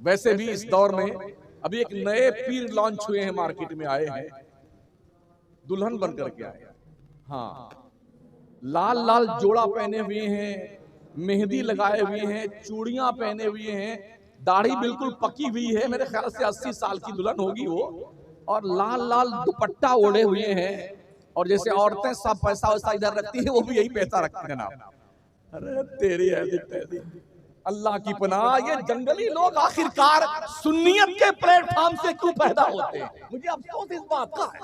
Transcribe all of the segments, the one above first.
वैसे भी इस दौर में अभी एक नए पीर लॉन्च हुए हैं, मार्केट में आए हैं, दुल्हन बन करके आए। हाँ, लाल लाल जोड़ा पहने हुए हैं, मेहंदी लगाए हुए हैं, चूड़ियां पहने हुए हैं, दाढ़ी बिल्कुल पकी हुई है, मेरे ख्याल से 80 साल की दुल्हन होगी वो, और लाल लाल दुपट्टा ओढ़े हुए हैं। और जैसे औरतें सब पैसा वैसा इधर रखती है, वो भी यही पैसा रखते हैं ना। अरे तेरी है अल्लाह की पनाह, ये जंगली लोग आखिरकार सुन्नियत के प्लेटफॉर्म से क्यों पैदा होते हैं? मुझे अफसोस इस बात का है।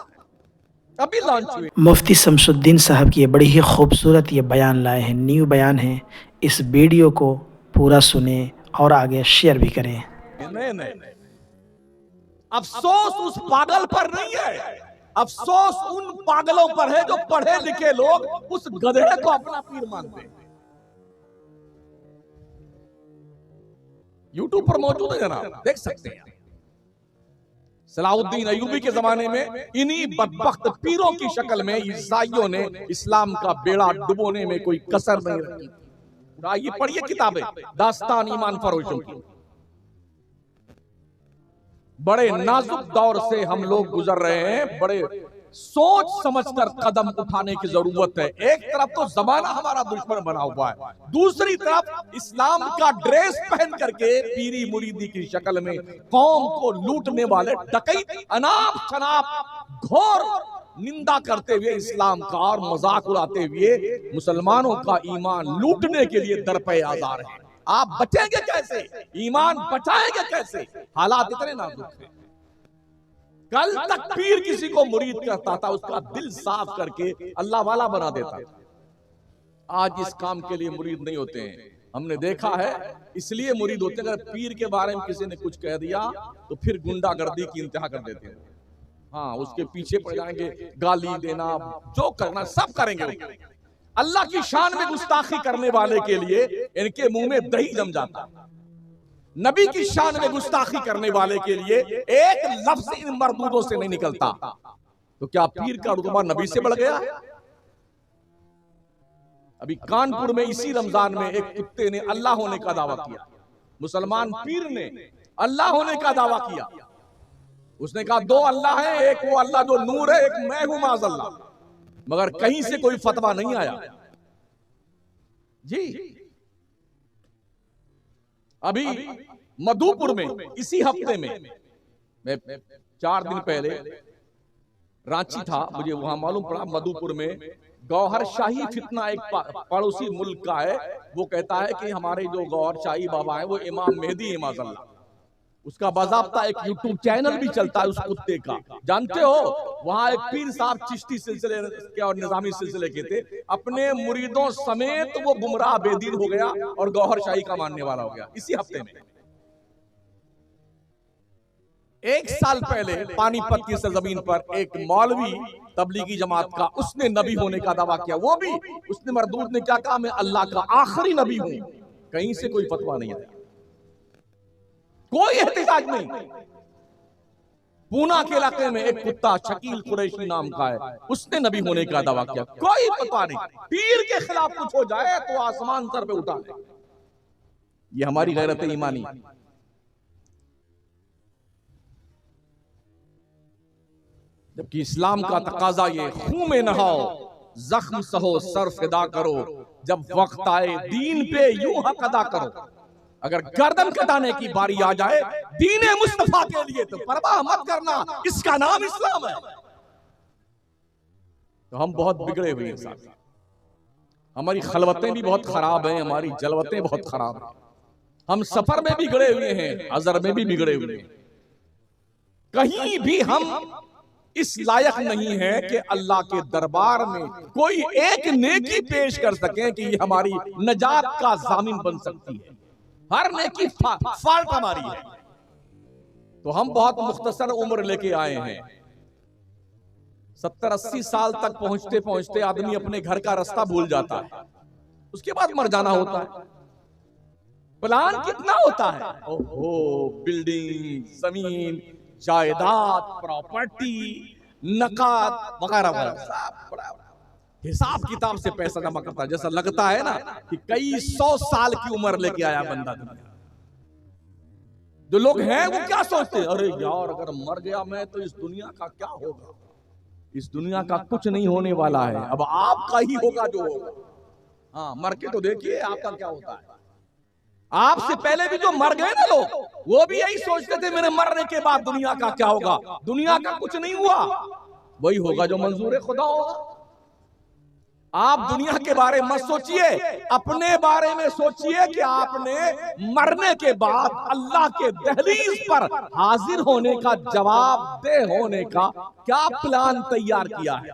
अभी लॉन्च हुए मुफ्ती शमसुद्दीन साहब की ये बड़ी ही खूबसूरत ये बयान लाए हैं, न्यू बयान है। इस वीडियो को पूरा सुने और आगे शेयर भी करें। नहीं, अफसोस उस पागल पर नहीं है, अफसोस उन पागलों पर है जो पढ़े लिखे लोग उस गधे को अपना पीर मानते हैं। यूट्यूब पर मौजूद है जनाब, देख सकते हैं। सलाहुद्दीन अय्यूबी के जमाने में इन्हीं बदबख्त पीरों की शक्ल में ईसाइयों ने इस्लाम का बेड़ा डुबोने में कोई कसर नहीं रखी। ये पढ़िए किताबें, दास्तान ईमान फरोशों की। बड़े नाजुक दौर से हम लोग गुजर रहे हैं, बड़े सोच समझकर कदम उठाने की जरूरत है। एक तरफ तो जमाना हमारा दुश्मन बना हुआ है, दूसरी तरफ इस्लाम का ड्रेस पहन करके पीरी मुरीदी की शक्ल में कौम को लूटने वाले डकैत अनाप शनाप घोर निंदा करते हुए इस्लाम का और मजाक उड़ाते हुए मुसलमानों का ईमान लूटने के लिए दर पे आजार है। आप बचेंगे कैसे? ईमान बचाएंगे कैसे? हालात इतने नाजुक हैं। कल तक पीर किसी को मुरीद करता था, उसका दिल साफ करके अल्लाह वाला बना देता था। आज इस काम के लिए मुरीद नहीं होते हैं। हमने देखा है, इसलिए मुरीद होते हैं, अगर पीर के बारे में किसी ने कुछ कह दिया तो फिर गुंडागर्दी की इंतहा कर देते हैं। हाँ, उसके पीछे पड़ जाएंगे, गाली देना, जो करना सब करेंगे। अल्लाह की शान में गुस्ताखी करने वाले के लिए इनके मुंह में दही जम जाता। नबी की शान में गुस्ताखी करने वाले के लिए एक लफ्ज इन मरदूदों से नहीं निकलता। तो क्या पीर का रुतबा नबी से बढ़ गया? अभी कानपुर में इसी रमजान में एक कुत्ते ने अल्लाह होने का दावा किया। मुसलमान पीर ने अल्लाह होने का दावा किया। उसने कहा दो अल्लाह है, एक वो अल्लाह जो नूर है, एक मैं हूं माज़अल्लाह। मगर कहीं से कोई फतवा नहीं आया जी। अभी मधुपुर में इसी हफ्ते में, मैं 4 दिन पहले रांची था, मुझे वहां मालूम पड़ा मधुपुर में गौहर शाही फितना एक पड़ोसी मुल्क का है। वो कहता है कि हमारे जो गौहर शाही बाबा है वो इमाम मेहदी है माज़अल्लाह। उसका बाज़ाब्ता एक यूट्यूब चैनल भी चलता है उस कुत्ते का, जानते हो। वहां एक पीर साहब चिश्ती सिलसिले के और निजामी सिलसिले के थे, अपने मुरीदों समेत वो गुमराह बेदीन हो गया और गौहर शाही का मानने वाला हो गया इसी हफ्ते में। 1 साल पहले पानीपत की सरजमीन पर एक मौलवी तबलीगी जमात का, उसने नबी होने का दावा किया। वो भी उसने मरदूद ने क्या कहा, मैं अल्लाह का आखिरी नबी हूं। कहीं से कोई फतवा नहीं आया, कोई एहतिजाज नहीं। पूना के इलाके में एक कुत्ता शकील कुरैशी नाम का है, उसने नबी होने का दावा किया, कोई फतवा नहीं। पीर के खिलाफ कुछ हो जाए तो आसमान सर पे उठा ले। ये हमारी गैरत ईमानी। जबकि इस्लाम का तकाजा ये, खून में नहाओ, जख्म सहो, सर फिदा करो, जब वक्त आए दीन पे यूं हक अदा करो। अगर गर्दन कटाने की बारी आ जाए दीने मुस्तफा के लिए तो परवाह मत करना, इसका नाम इस्लाम है। तो हम बहुत बिगड़े हुए हैं साथ, हमारी खलवतें भी बहुत खराब हैं, हमारी जलवतें बहुत खराब हैं। हम सफर में बिगड़े हुए हैं, हजर में भी बिगड़े हुए हैं। कहीं भी हम इस लायक नहीं है कि अल्लाह के दरबार में कोई एक नेकी पेश कर सके कि ये हमारी नजात का जामिन बन सकती है। हर नेकी फाल्ट हमारी है। तो हम बहुत मुख्तसर उम्र लेके आए हैं। 70-80 साल तक पहुंचते पहुंचते आदमी अपने घर का रास्ता भूल जाता है, उसके बाद मर जाना होता है। प्लान कितना होता है, ओहो, बिल्डिंग, जमीन, जायदाद, प्रॉपर्टी, नकाद वगैरह वगैरह, हिसाब किताब से पैसा जमा करता है। जैसा लगता है ना कि कई 100 साल की उम्र लेके आया बंदा दुनिया। जो लोग हैं वो क्या सोचते हैं, अरे यार अगर मर गया मैं तो इस दुनिया का क्या होगा, इस दुनिया का कुछ नहीं होने वाला है, अब आपका ही होगा जो होगा। हाँ, मर के तो देखिए आपका क्या होता है। आपसे पहले भी जो मर गए ना लोग, वो भी यही सोचते थे मेरे मरने के बाद दुनिया का क्या होगा, दुनिया का कुछ नहीं हुआ, वही होगा जो मंजूर खुदा होगा। आप दुनिया के बारे में मत सोचिए, अपने बारे में सोचिए कि आपने मरने के बाद अल्लाह के दहलीज पर हाजिर होने का, जवाबदेह होने का क्या प्लान तैयार किया है,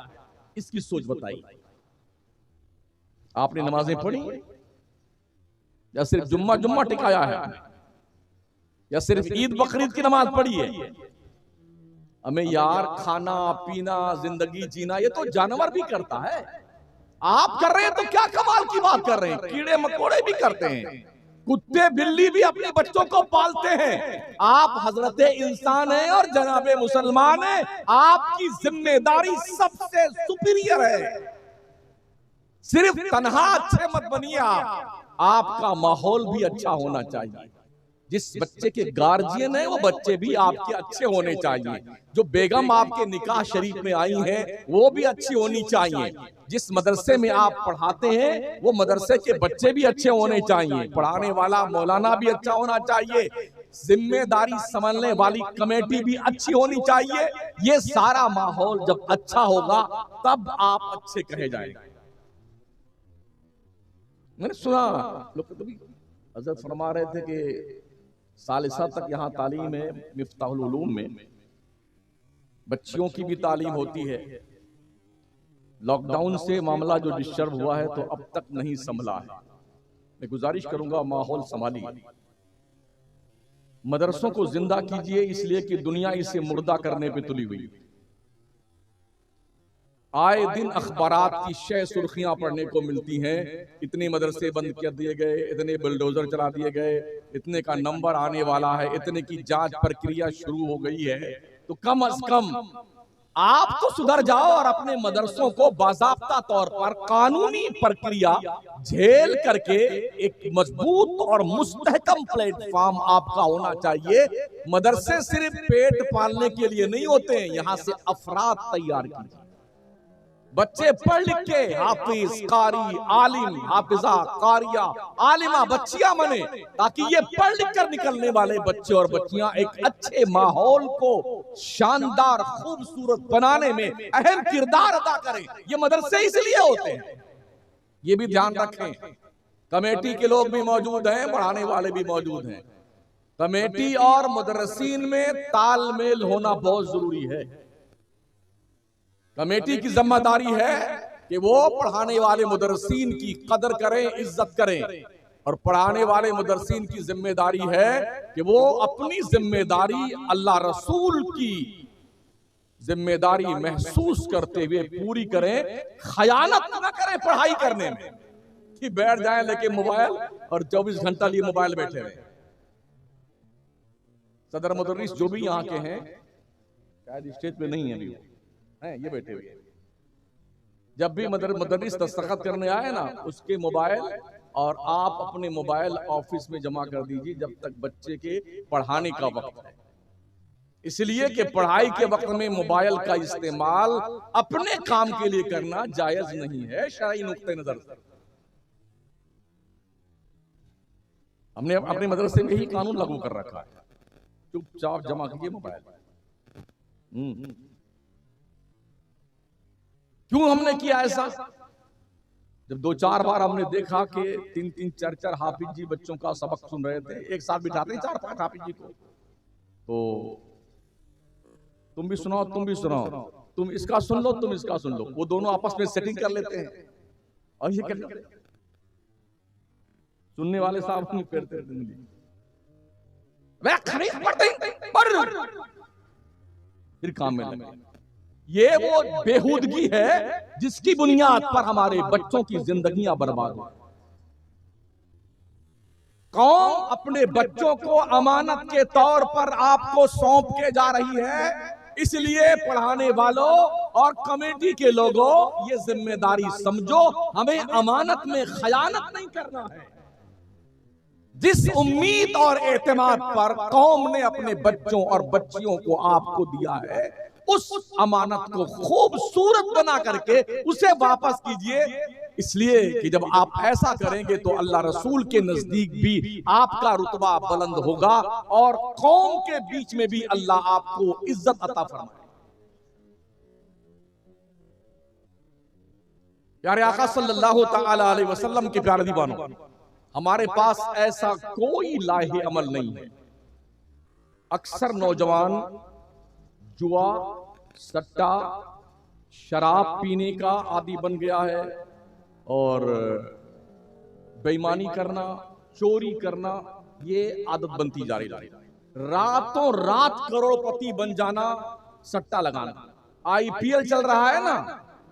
इसकी सोच बताइए। आपने नमाजें पढ़ी या सिर्फ जुम्मा जुम्मा टिकाया है, या सिर्फ ईद बकरीद की नमाज पढ़ी है? हमें यार खाना पीना जिंदगी जीना ये तो जानवर भी करता है, आप कर रहे हैं तो क्या कमाल की बात कर रहे हैं। कीड़े मकोड़े भी करते हैं, कुत्ते बिल्ली भी अपने बच्चों को पालते हैं। आप हजरते इंसान हैं और जनाबे मुसलमान हैं, आपकी जिम्मेदारी सबसे सुपीरियर है। सिर्फ तन्हा अच्छे मत बनिए, आपका माहौल भी अच्छा होना चाहिए। जिस बच्चे के गार्जियन है वो बच्चे भी आपके अच्छे होने चाहिए। जो बेगम आपके निकाह शरीफ में आई है वो भी अच्छी होनी चाहिए। जिस मदरसे में आप पढ़ाते हैं वो मदरसे के बच्चे भी अच्छे होने चाहिए। पढ़ाने वाला मौलाना भी अच्छा होना चाहिए, जिम्मेदारी संभालने वाली कमेटी भी अच्छी होनी चाहिए। ये सारा माहौल जब अच्छा होगा तब आप अच्छे कहे जाएंगे। मैंने सुना लोग कभी हजरत फरमा रहे थे कि सालिसा तक यहाँ तालीम है, मिफ्ताहुल उलूम में बच्चियों की भी तालीम होती है। लॉकडाउन से मामला जो डिस्टर्ब हुआ है तो अब तक नहीं संभला है। मैं गुजारिश करूंगा माहौल संभालिए, मदरसों को जिंदा कीजिए, इसलिए कि दुनिया इसे मुर्दा करने पे तुली हुई। आए दिन अखबारात की शय सुर्खियां पढ़ने को मिलती हैं, इतने मदरसे बंद कर दिए गए, इतने बुलडोजर चला दिए गए, इतने का नंबर आने वाला है, इतने की जांच प्रक्रिया शुरू हो गई है। तो कम अज कम आप तो सुधर जाओ और अपने मदरसों को बाज़ाब्ता तौर पर कानूनी प्रक्रिया झेल करके एक मजबूत और मुस्तहकम प्लेटफॉर्म आपका होना चाहिए। मदरसे सिर्फ पेट पालने के लिए नहीं होते हैं, यहां से अफराद तैयार कीजिए। बच्चे पढ़ लिख के हाफिज कारी आलिम हाफिजा कारिया आलिमा बच्चियां बने, ताकि ये पढ़ लिख कर निकलने वाले बच्चे और बच्चियां एक अच्छे माहौल को शानदार खूबसूरत बनाने में अहम किरदार अदा करें। ये मदरसे इसलिए होते हैं, ये भी ध्यान रखें। कमेटी के लोग भी मौजूद हैं, पढ़ाने वाले भी मौजूद हैं। कमेटी और मुदर्रिसीन में तालमेल होना बहुत जरूरी है। कमेटी की जिम्मेदारी है कि वो पढ़ाने वाले मुदर्रिसीन की कदर करें, इज्जत करें, और पढ़ाने वाले मुदर्रिसीन की जिम्मेदारी है कि वो अपनी जिम्मेदारी अल्लाह रसूल की जिम्मेदारी महसूस करते हुए पूरी करें। खयानत न करें पढ़ाई करने में कि बैठ जाएं लेके मोबाइल और 24 घंटा लिए मोबाइल बैठे रहे। सदर मुदर्रिस जो भी यहाँ के हैं, शायद स्टेज पे नहीं है अभी, हैं ये बैठे हुए, जब भी मुदर्रिस दस्तखत करने आए ना उसके मोबाइल और आप अपने मोबाइल ऑफिस में जमा कर दीजिए जब तक बच्चे के पढ़ाने का वक्त है। इसलिए कि पढ़ाई के वक्त में मोबाइल का इस्तेमाल अपने काम के लिए करना जायज नहीं है शरई नुक्ते नजर से। हमने अपने मदरसे में ही कानून लागू कर रखा है, चुपचाप जमा कीजिए मोबाइल। क्यों हमने किया ऐसा? जब 2-4 बार हमने देखा कि 3-3, 4-4 हाफिज जी बच्चों का सबक सुन रहे थे, एक साथ बिठाते हैं 4-5 हाफिज जी को, तो तुम भी सुनाओ तुम भी सुनाओ, तुम इसका सुन लो तुम इसका सुन लो, वो दोनों आपस में सेटिंग कर लेते हैं और ये करते हैं। सुनने वाले साहब नहीं करते, फिर काम में लगे। ये वो बेहूदगी है जिसकी बुनियाद पर हमारे बच्चों की जिंदगियां बर्बाद हो। कौम अपने बच्चों को अमानत के तौर पर आपको सौंप के जा रही है, इसलिए पढ़ाने वालों और कमेटी के लोगों ये जिम्मेदारी समझो, हमें अमानत में खयानत नहीं करना है। जिस उम्मीद और एतमाद पर कौम ने अपने बच्चों और बच्चियों को आपको दिया है, उस अमानत को खूबसूरत बना करके उसे वापस कीजिए। इसलिए कि जब आप ऐसा करेंगे तो अल्लाह रसूल के नजदीक भी आपका रुतबा बुलंद होगा और कौम के बीच में भी अल्लाह आपको इज्जत अता फरमाए। प्यारे आका सल्लल्लाहु तआला अलैहि वसल्लम के प्यारे दीवानों, हमारे पास ऐसा कोई लाहे अमल नहीं है। अक्सर नौजवान जुआ, सट्टा, शराब पीने का आदी बन गया है और बेईमानी करना, चोरी करना, ये आदत बनती जा रही है। रातों रात करोड़पति बन जाना, सट्टा लगाना। आईपीएल चल रहा है ना,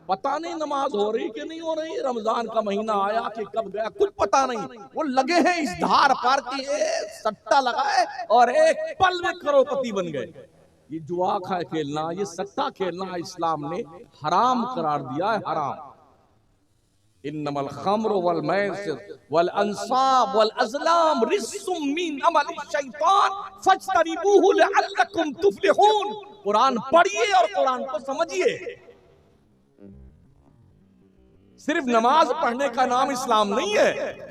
पता नहीं नमाज हो रही कि नहीं हो रही, रमजान का महीना आया कि कब गया कुछ पता नहीं, वो लगे हैं इस धार पर कि सट्टा लगाए और एक पल में करोड़पति बन गए। ये जुआ खेलना, ये सट्टा खेलना इस्लाम ने हराम करार दिया है, हराम। इन्नमल खम्र वल मैसिर वल अंसाब वल अज़लाम रिज्सुम मिन अमल शैतान फज्तनिबूहु लअल्लकुम तुफ्लिहून। कुरान पढ़िए और कुरान को समझिए। सिर्फ नमाज पढ़ने का नाम इस्लाम नहीं है,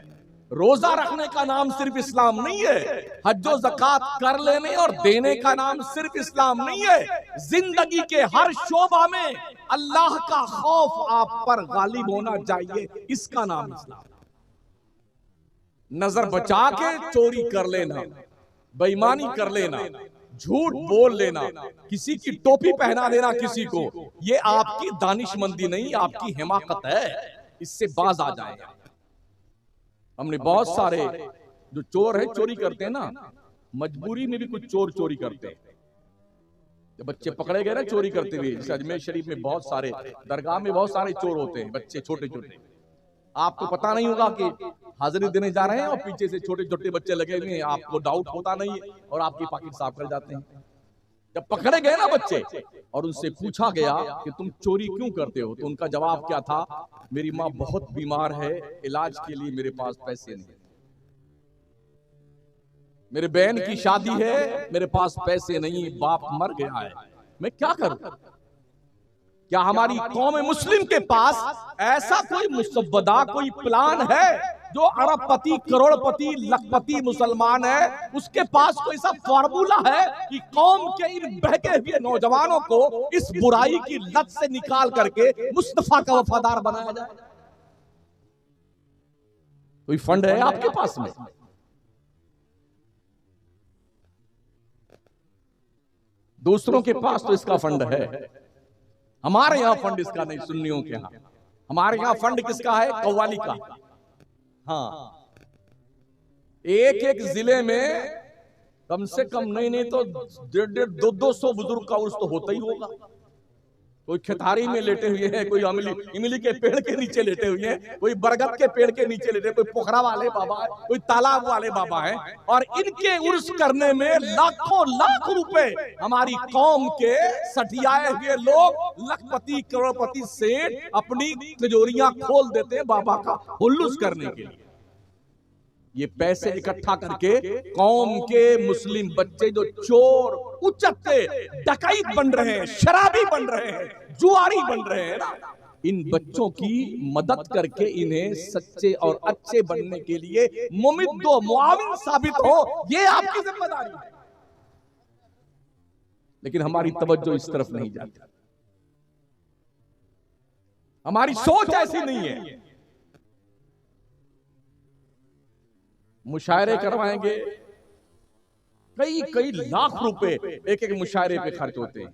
रोजा रखने का नाम सिर्फ इस्लाम नहीं है, हज्जो ज़कात कर लेने और देने का नाम सिर्फ इस्लाम नहीं है। जिंदगी के हर शोबा में अल्लाह का खौफ आप पर गालिब होना चाहिए, इसका नाम इस्लाम। नजर बचा के चोरी कर लेना, बेईमानी कर लेना, झूठ बोल लेना, किसी की टोपी पहना देना किसी को, ये आपकी दानिशमंदी नहीं, आपकी हिमाकत है। इससे बाज आ जाए। हमने बहुत सारे जो चोर है, चोरी करते हैं ना, मजबूरी में भी कुछ चोर चोरी करते हैं। जब बच्चे पकड़े गए ना चोरी करते हुए, जैसे अजमेर शरीफ में बहुत सारे, दरगाह में बहुत सारे चोर होते हैं, बच्चे छोटे छोटे। आपको पता नहीं होगा कि हाजिरी देने जा रहे हैं और पीछे से छोटे छोटे बच्चे लगे हुए हैं, आपको डाउट होता नहीं है और आपकी पॉकेट साफ कर जाते हैं। जब पकड़े गए ना बच्चे और उनसे पूछा गया कि तुम चोरी क्यों करते हो, तो उनका जवाब क्या था, मेरी माँ बहुत बीमार है, इलाज के लिए मेरे पास पैसे नहीं, मेरे बहन की शादी है, मेरे पास पैसे नहीं, बाप मर गया है, मैं क्या करूं। क्या हमारी कौम मुस्लिम के पास ऐसा कोई मुसव्वदा, कोई प्लान है? जो अरबपति, करोड़पति, लखपति मुसलमान है, उसके पास कोई ऐसा फार्मूला है कि कौम के इन बहके हुए नौजवानों को इस बुराई की लत से निकाल करके मुस्तफा का वफादार बनाया जाए? कोई फंड है आपके पास में? दूसरों के पास तो इसका फंड है, हमारे यहां फंड इसका नहीं। सुन्नियों के यहां, हमारे यहां फंड किसका है? कव्वाली का। हाँ, एक एक जिले में कम से कम नहीं तो 150-200 बुजुर्ग का उर्स तो होता ही होगा। कोई खेतारी में लेटे हुए हैं, कोई इमली के पेड़ के नीचे लेटे हुए हैं, कोई बरगद के पेड़ के नीचे लेटे, कोई पोखरा वाले बाबा है, कोई तालाब वाले बाबा है, और इनके उर्स करने में लाखों लाख रुपए हमारी कौम के सठियाए हुए लोग, लखपति, करोड़पति सेठ अपनी तिजोरियां खोल देते हैं बाबा का हुल्लुस करने के लिए। ये पैसे इकट्ठा करके कौम के मुस्लिम बच्चे जो चोर, उचक्के, डकैत बन रहे हैं, शराबी बन रहे हैं, जुआरी बन रहे हैं ना, इन बच्चों की मदद करके इन्हें सच्चे और अच्छे बनने के लिए मुमिद्दो, मुआविन साबित हो, ये आपकी जिम्मेदारी है। लेकिन हमारी तवज्जो इस तरफ नहीं जाती, हमारी सोच ऐसी नहीं है। मुशायरे करवाएंगे, कई कई लाख रुपए एक एक मुशायरे पे खर्च होते हैं,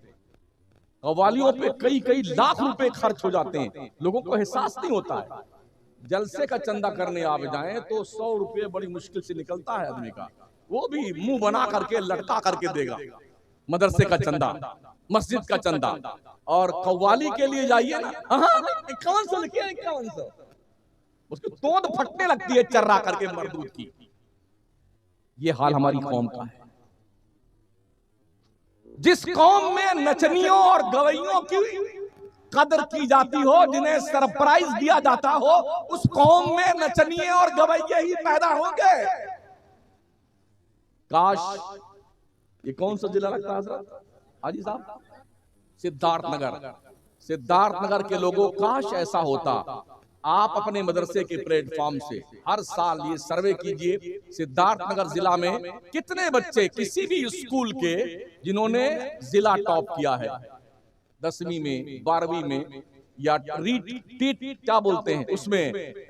कव्वालियों पे कई कई लाख रुपए खर्च हो जाते हैं। लोगों को एहसास नहीं होता है। जलसे का चंदा करने आ जाए तो 100 रुपये बड़ी मुश्किल से निकलता है आदमी का, वो भी मुंह बना करके लटका करके देगा। मदरसे का चंदा, मस्जिद का चंदा, और कव्वाली के लिए जाइए ना, 5100 लिखिए, 5100, उसकी तोंद फटने लगती है चर्रा करके मरदूद की। ये हाल हमारी कौम का है। जिस कौम में नचनियों और गवैयों की कदर की जाती हो, जिन्हें सरप्राइज दिया जाता हो, उस कौम में नचनिए और गवैये ही पैदा होंगे। काश, ये कौन सा जिला लगता है हजरत हाजी साहब? सिद्धार्थनगर। सिद्धार्थनगर के लोगों, काश ऐसा होता। आप अपने मदरसे के प्लेटफॉर्म से हर साल ये सर्वे कीजिए, सिद्धार्थनगर जिला में कितने बच्चे किसी भी स्कूल के जिन्होंने जिला टॉप किया है, 10वीं में, 12वीं में, या टीट क्या बोलते हैं उसमें,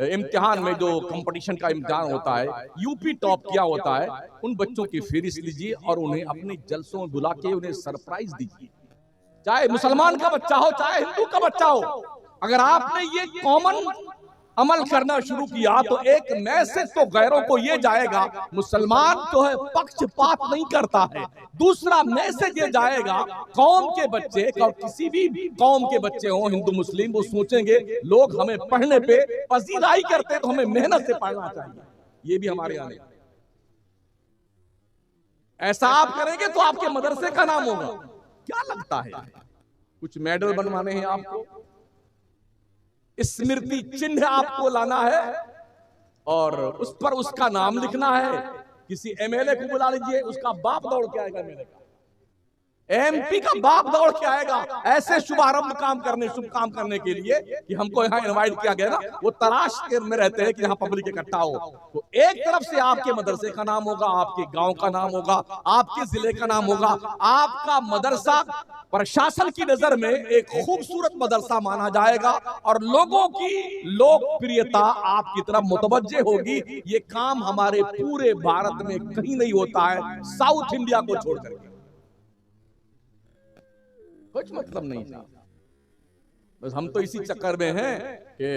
इम्तिहान में जो कंपटीशन का इम्तिहान होता है, यूपी टॉप किया होता है, उन बच्चों की फहरिस्त लीजिए और उन्हें अपने जलसों में बुला के उन्हें सरप्राइज दीजिए। चाहे मुसलमान का बच्चा हो, चाहे हिंदू का बच्चा हो, अगर आपने ये कॉमन अमल करना शुरू किया तो एक मैसेज तो गैरों को ये जाएगा, मुसलमान जो है पक्षपात नहीं करता है। दूसरा मैसेज ये जाएगा, कौम के बच्चे, किसी भी कौम के बच्चे हो, हिंदू मुस्लिम, वो सोचेंगे लोग हमें पढ़ने पे पजीराई करते तो हमें मेहनत से पढ़ना चाहिए। ये भी हमारे आने, ऐसा आप करेंगे तो आपके मदरसे का नाम होगा। क्या लगता है कुछ मेडल बनवाने हैं आपको, स्मृति चिन्ह आपको लाना है और उस पर उसका नाम लिखना है। किसी एमएलए को बुला लीजिए, उसका बाप दौड़ के आएगा, एमएलए का, एमपी का बाप दौड़ के आएगा ऐसे शुभ काम करने के लिए कि हमको यहाँ इनवाइट किया गया ना, वो तलाश में रहते हैं कि यहाँ पब्लिक इकट्ठा हो। तो एक तरफ से आपके मदरसे का नाम होगा, आपके गांव का नाम होगा, आपके जिले का नाम होगा। आपका मदरसा प्रशासन की नजर में एक खूबसूरत मदरसा माना जाएगा और लोगों की लोकप्रियता आपकी तरफ मुतवज्जे होगी। ये काम हमारे पूरे भारत में कहीं नहीं होता है, साउथ इंडिया को छोड़ करके। कुछ मतलब नहीं था, बस हम तो इसी चक्कर में हैं कि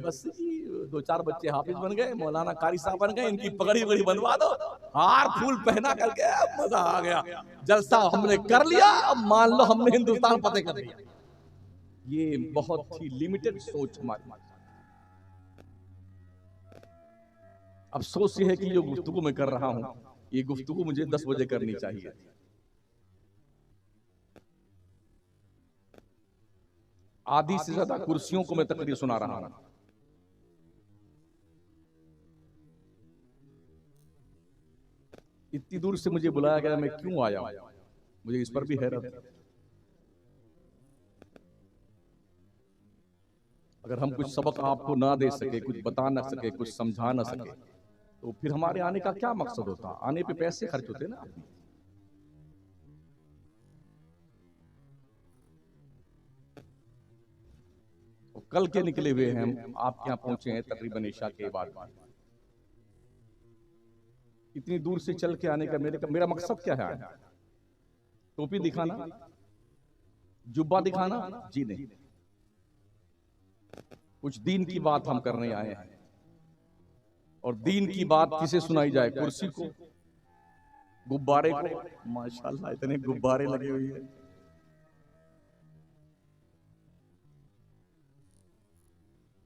बस 2-4 बच्चे हाफिज बन गए, मौलाना कारी साहब बन गए, इनकी पगड़ी वगड़ी बनवा दो, हार फूल पहना करके मजा आ गया, जलसा हमने कर लिया, अब मान लो हमने हिंदुस्तान फतेह कर लिया। ये बहुत ही लिमिटेड सोच हमारी। अफसोस ये है कि जो गुफ्तगू मैं कर रहा हूं, ये गुफ्तगू मुझे 10 बजे करनी चाहिए। आधी से ज्यादा कुर्सियों को मैं तकरीर सुना रहा हूं। इतनी दूर से मुझे बुलाया गया, मैं क्यों आया, मुझे इस पर भी हैरत है। अगर हम कुछ सबक आपको ना दे सके, कुछ बता ना सके, कुछ समझा ना सके, तो फिर हमारे आने का क्या मकसद होता? आने पे पैसे खर्च होते ना। कल के निकले हुए हैं हम, आपके यहाँ पहुंचे हैं तकरीबन ईशा के बाद। इतनी दूर से चल के आने का मेरा मकसद क्या है? टोपी दिखाना, जुब्बा दिखाना? जी नहीं, कुछ दीन की बात हम करने आए हैं। और दीन की बात किसे सुनाई जाए? कुर्सी को, गुब्बारे को? माशाल्लाह इतने गुब्बारे लगे हुए हैं।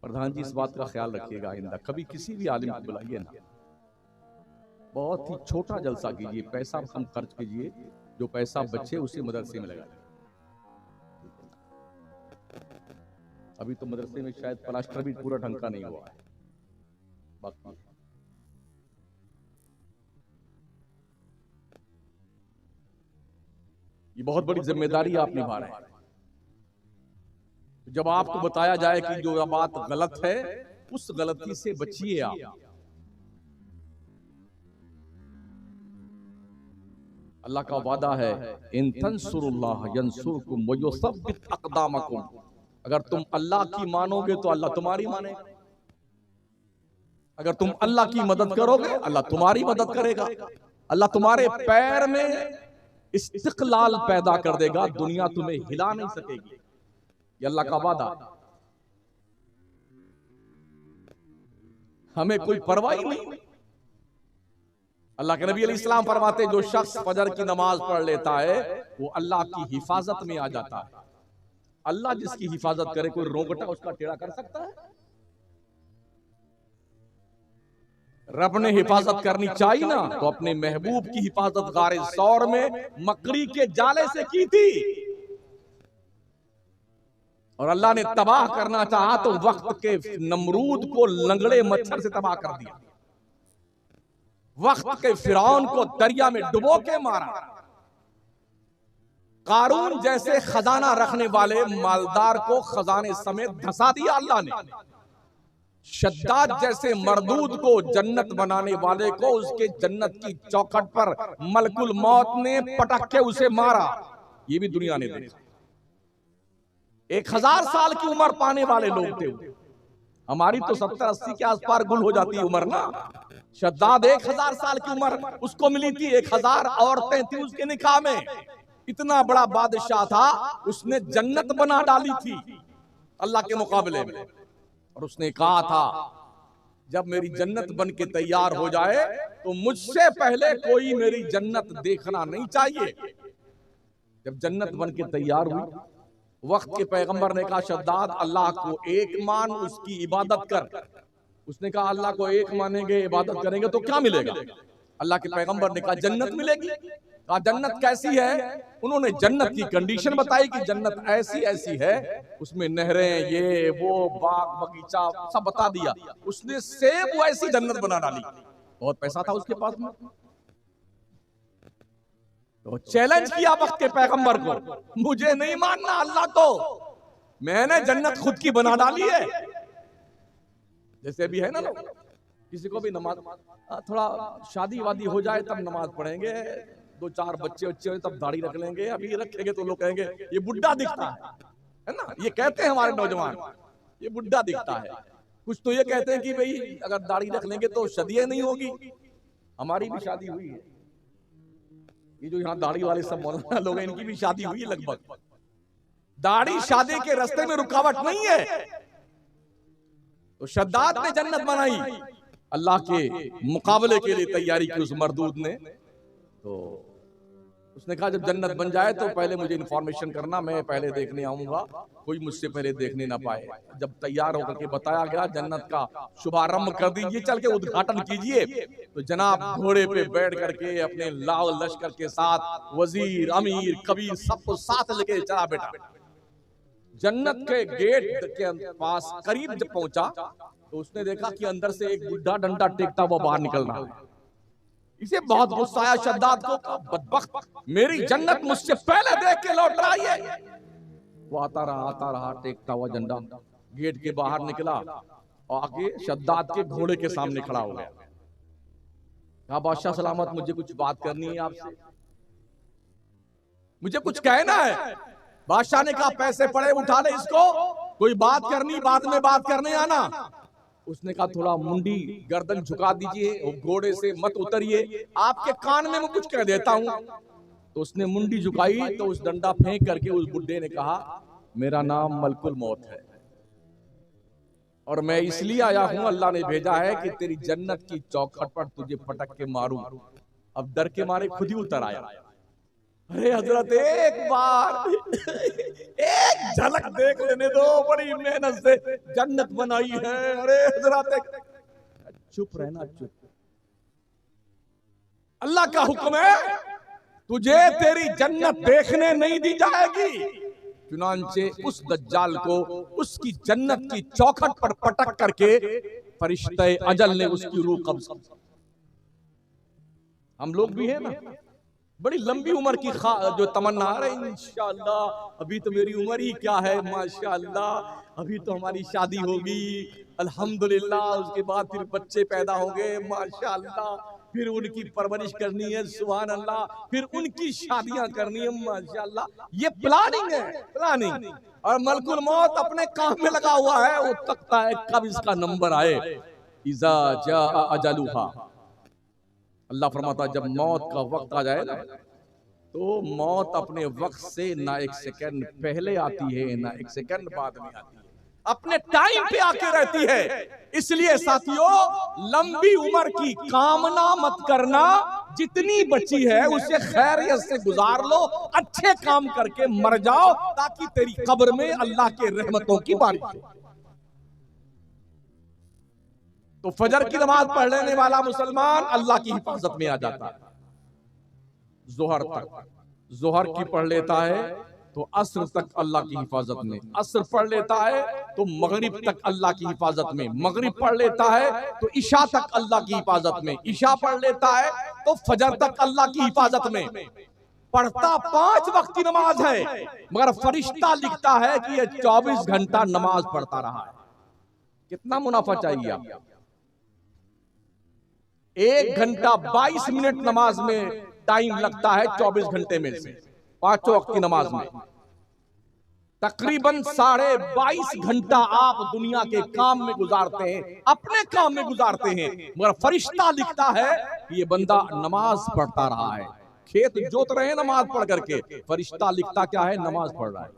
प्रधान जी इस बात का ख्याल रखिएगा, आइंदा कभी किसी भी आलिम को बुलाइए ना, बहुत ही छोटा जलसा कीजिए, पैसा कम खर्च कीजिए, जो पैसा बचे उसे मदरसे में लगाइए। अभी तो मदरसे में शायद प्लास्टर भी पूरा ढंग का नहीं हुआ है, बाकी ये बहुत बड़ी जिम्मेदारी आप निभा रहे हैं। जब आपको बताया जाए कि जो बात गलत है, उस गलती से बचिए आप। अल्लाह का वादा है, इन तंसुरुल्लाह यंसुरकुम व युसब्बित अक़दामकुम। अगर तुम अल्लाह की मानोगे तो अल्लाह तुम्हारी मानेगा, अगर तुम अल्लाह की मदद करोगे अल्लाह तुम्हारी मदद करेगा। अल्लाह तुम्हारे पैर में इस्तिक़लाल पैदा कर देगा, दुनिया तुम्हें हिला नहीं सकेगी। ये अल्लाह का वादा। हमें कोई परवाह नहीं। अल्लाह के नबी अलैहिस्सलाम फरमाते, जो शख्स फजर की नमाज पढ़ लेता है वो अल्लाह की हिफाजत में आ जाता है। अल्लाह जिसकी हिफाजत करे, कोई रोंगटा उसका टेढ़ा कर सकता है? रब ने हिफाजत करनी चाहिए ना, तो अपने महबूब की हिफाजत गारे सौर में मकड़ी के जाले से की थी। और अल्लाह ने तबाह करना चाहा तो वक्त के नमरूद को लंगड़े मच्छर से तबाह कर दिया। वक्त के फिरौन को दरिया में डुबो के मारा। कारून जैसे खजाना रखने वाले मालदार को खजाने समेत धंसा दिया अल्लाह ने। शद्दाद जैसे मरदूद को जन्नत बनाने वाले को उसके जन्नत की चौखट पर मलकुल मौत ने पटक के उसे मारा। ये भी दुनिया ने देखा। 1000 साल की उम्र पाने वाले लोग थे। हमारी तो 70-80 के आसपास गुल हो जाती है उम्र ना। शद्दाद 1000 साल की उम्र उसको मिली थी। 1000 औरतें थी उसके निकाह में। इतना बड़ा बादशाह था, उसने जन्नत बना डाली थी अल्लाह के मुकाबले में। और उसने कहा था जब मेरी जन्नत बन के तैयार हो जाए तो मुझसे पहले कोई मेरी जन्नत देखना नहीं चाहिए। जब जन्नत बन के तैयार हुई, वक्त के पैगंबर ने कहा शद्दाद अल्लाह को एक मान, उसकी इबादत कर। उसने कहा अल्लाह को एक मानेंगे, इबादत करेंगे तो क्या मिलेगा? अल्लाह के पैगंबर ने कहा जन्नत मिलेगी। कहा जन्नत कैसी है? उन्होंने जन्नत की कंडीशन बताई कि जन्नत ऐसी ऐसी है, उसमें नहरें, ये वो, बाग बगीचा सब बता दिया। उसने सेम वैसी जन्नत बना डाली। बहुत पैसा था उसके पास में, तो चैलेंज किया वक्त के पैगंबर को, मुझे नहीं मानना अल्लाह को, मैंने जन्नत खुद की बना डाली है। जैसे भी है ना लोग, किसी को भी नमाज, थोड़ा शादी वादी हो जाए तब नमाज पढ़ेंगे, 2-4 बच्चे हो तब दाढ़ी रख लेंगे, अभी रखेंगे तो लोग कहेंगे ये बुढ़ा दिखता है ना। ये कहते हैं हमारे नौजवान, ये बुढ़ा दिखता है। कुछ तो ये कहते हैं कि भाई अगर दाढ़ी रख लेंगे तो शादी नहीं होगी। हमारी भी शादी हुई है, ये जो यहाँ दाढ़ी वाले सब मौलाना लोग हैं इनकी भी शादी हुई है लगभग। दाढ़ी शादी के रास्ते में रुकावट नहीं है। तो शद्दाद ने जन्नत बनाई, अल्लाह के मुकाबले के लिए तैयारी की उस मरदूद ने। तो उसने कहा जब जन्नत बन जाए तो पहले मुझे इन्फॉर्मेशन करना, मैं पहले देखने आऊंगा, कोई मुझसे पहले देखने ना पाए। जब तैयार होकर के बताया गया जन्नत का शुभारंभ कर दीजिए, चल के उद्घाटन कीजिए, तो जनाब घोड़े पे बैठ करके अपने लाव लश्कर के साथ वजीर, अमीर, कबीर सबको साथ लेके चला बेटा। जन्नत के गेट के पास करीब जब पहुंचा तो उसने देखा कि अंदर से एक बुढ़ा डंडा टेकता हुआ बाहर निकल रहा है। इसे बहुत गुस्सा आया शद्दाद को, बदबख्त, मेरी जन्नत मुझसे पहले देख के लौट रहा है। वो आता रहा टेकता हुआ झंडा, गेट के बाहर निकला और आके शद्दाद के घोड़े के सामने खड़ा हो गया। कहा बादशाह सलामत, मुझे कुछ बात करनी है आपसे, मुझे कुछ कहना है। बादशाह ने कहा पैसे पड़े उठा ले इसको, कोई बात करनी बाद में बात करने आना। उसने कहा थोड़ा मुंडी गर्दन झुका दीजिए, घोड़े से मत उतरिए, आपके कान में मैं कुछ कह देता हूं। तो उसने मुंडी झुकाई तो उस डंडा फेंक करके उस बुड्ढे ने कहा मेरा नाम मलकुल मौत है और मैं इसलिए आया हूं, अल्लाह ने भेजा है कि तेरी जन्नत की चौखट पर तुझे पटक के मारूं। अब डर के मारे खुद ही उतर आया। अरे हजरत एक बार एक झलक देख लेने दो, बड़ी मेहनत से जन्नत बनाई है। अरे हजरत चुप रहना, चुप। अल्लाह का हुक्म है तुझे तेरी जन्नत देखने नहीं दी जाएगी। चुनांचे उस दज्जाल को उसकी जन्नत की चौखट पर पटक करके फरिश्ते अजल ने उसकी रूह कब्ज की। हम लोग भी है ना, बड़ी लंबी उम्र की जो तमन्ना आ रही, इंशाअल्लाह अभी तो मेरी उम्र ही क्या है, माशाअल्लाह अभी तो हमारी शादी होगी, अल्हम्दुलिल्लाह, उसके बाद फिर बच्चे पैदा होंगे, माशाअल्लाह, फिर उनकी परवरिश करनी है, सुभान अल्लाह, फिर उनकी शादियां करनी है, माशाअल्लाह। ये प्लानिंग है, प्लानिंग। और मलकुल मौत अपने काम में लगा हुआ है, वो तकता है कब इसका नंबर आए। इज़ा जा अजलुहा, अल्लाह फरमाता जब मौत का वक्त आ जाए ना तो मौत अपने वक्त से ना एक सेकंड पहले आती है ना एक सेकंड बाद में आती है, अपने टाइम पे आके रहती है। इसलिए साथियों लंबी उम्र की कामना मत करना, जितनी बची है उसे खैरियत से गुजार लो, अच्छे काम करके मर जाओ ताकि तेरी कब्र में अल्लाह के रहमतों की बारिश हो। तो फजर की नमाज पढ़ लेने वाला मुसलमान अल्लाह की हिफाजत में आ जाता है। जोहर तक, जोहर की पढ़ लेता है तो अस्र तक अल्लाह की हिफाजत में, अस्र पढ़ लेता है तो मगरिब तक अल्लाह की हिफाजत में, मगरिब पढ़ लेता है तो इशा तक अल्लाह की हिफाजत में, इशा पढ़ लेता है तो फजर तक अल्लाह की हिफाजत में। पढ़ता 5 वक्त की नमाज है, मगर फरिश्ता लिखता है कि ये 24 घंटा नमाज पढ़ता रहा है। कितना मुनाफा चाहिए आपको? 1 घंटा 22 मिनट नमाज में टाइम लगता है 24 घंटे में से, 5 वक्त की नमाज में तकरीबन 22.5 घंटा आप दुनिया के काम में गुजारते हैं, अपने काम में गुजारते हैं, मगर फरिश्ता लिखता है कि ये बंदा नमाज पढ़ता रहा है। खेत जोत रहे हैं नमाज पढ़ करके, फरिश्ता लिखता क्या है? नमाज पढ़ रहा है।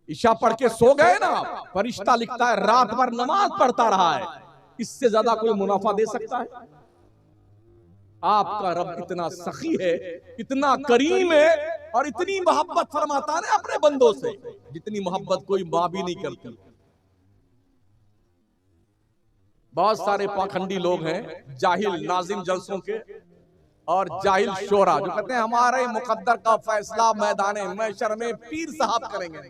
इशा पढ़ के सो गए ना, फरिश्ता लिखता है रात भर नमाज पढ़ता रहा है। इससे ज्यादा कोई मुनाफा दे सकता है? आपका रब इतना सखी है, इतना करीम है और इतनी मोहब्बत फरमाता है अपने बंदों से, जितनी मोहब्बत कोई मां भी नहीं करती। बहुत सारे पाखंडी लोग हैं, जाहिल नाजिम जलसों के और जाहिल शोरा, जो कहते हैं हमारे मुकद्दर का फैसला मैदान महशर में पीर साहब करेंगे।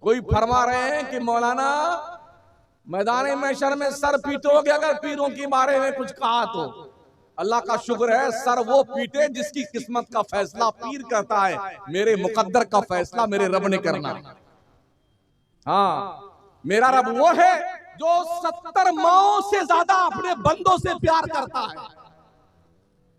कोई फरमा रहे हैं कि मौलाना मैदान महशर में सर पीटोगे अगर पीरों के बारे में कुछ कहा तो। अल्लाह का शुक्र है, सर वो पीटे जिसकी किस्मत का फैसला पीर करता है, मेरे मुकद्दर का फैसला मेरे रब ने करना है। हाँ, मेरा रब वो है जो 70 माओं से ज्यादा अपने बंदों से प्यार करता है।